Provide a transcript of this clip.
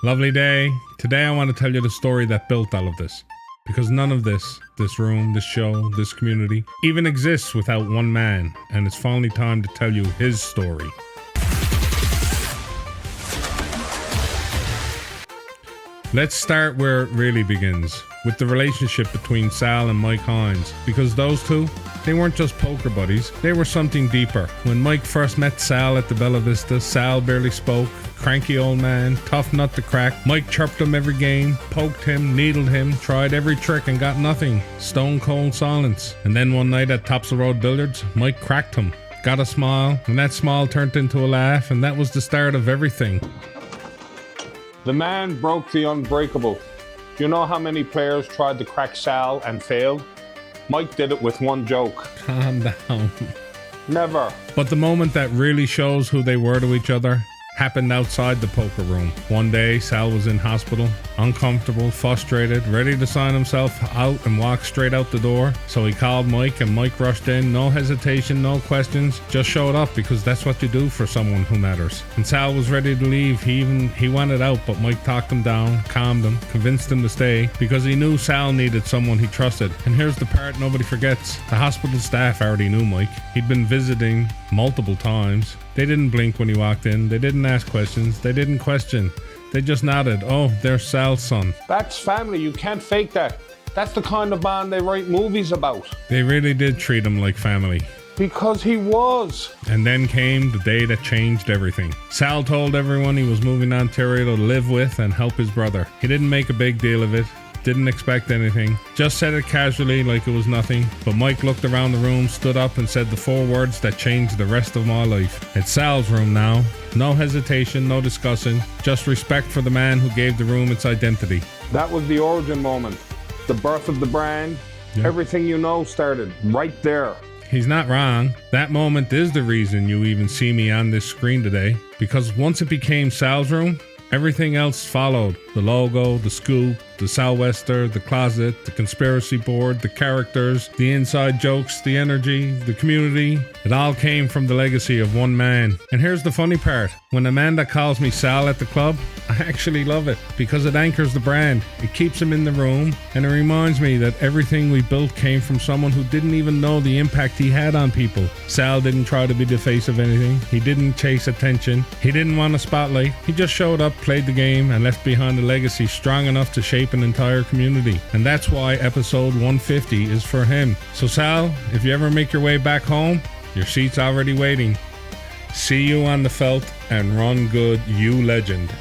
Lovely day. Today I want to tell you the story that built all of this. Because none of this room, this show, this community, even exists without one man. And it's finally time to tell you his story. Let's start where it really begins, with the relationship between Sal and Mike Hines. Because those two, they weren't just poker buddies, they were something deeper. When Mike first met Sal at the Bella Vista, Sal barely spoke. Cranky old man, tough nut to crack. Mike chirped him every game, poked him, needled him, tried every trick and got nothing. Stone cold silence. And then one night at Topsail Road Billiards, Mike cracked him. Got a smile, and that smile turned into a laugh, and that was the start of everything. The man broke the unbreakable. Do you know how many players tried to crack Sal and failed? Mike did it with one joke. Calm down. Never. But the moment that really shows who they were to each other happened outside the poker room. One day, Sal was in hospital, uncomfortable, frustrated, ready to sign himself out and walk straight out the door. So he called Mike, and Mike rushed in, no hesitation, no questions, just showed up because that's what you do for someone who matters. And Sal was ready to leave. He wanted out, but Mike talked him down, calmed him, convinced him to stay because he knew Sal needed someone he trusted. And here's the part nobody forgets. The hospital staff already knew Mike. He'd been visiting multiple times. They didn't blink when he walked in. They didn't ask questions. They didn't question. They just nodded. Oh, there's Sal's son. That's family. You can't fake that. That's the kind of bond they write movies about. They really did treat him like family. Because he was. And then came the day that changed everything. Sal told everyone he was moving to Ontario to live with and help his brother. He didn't make a big deal of it. Didn't expect anything. Just said it casually like it was nothing. But Mike looked around the room, stood up and said the 4 words that changed the rest of my life. It's Sal's room now. No hesitation, no discussing. Just respect for the man who gave the room its identity. That was the origin moment. The birth of the brand. Yep. Everything you know started right there. He's not wrong. That moment is the reason you even see me on this screen today. Because once it became Sal's room, everything else followed. The logo, the scoop, the sou'wester, the closet, the conspiracy board, the characters, the inside jokes, the energy, the community. It all came from the legacy of one man. And here's the funny part. When Amanda calls me Sal at the club, I actually love it because it anchors the brand. It keeps him in the room, and it reminds me that everything we built came from someone who didn't even know the impact he had on people. Sal didn't try to be the face of anything. He didn't chase attention. He didn't want a spotlight. He just showed up, played the game, and left behind a legacy strong enough to shape an entire community. And that's why episode 150 is for him. So Sal, if you ever make your way back home, your seat's already waiting. See you on the felt, and run good, you legend.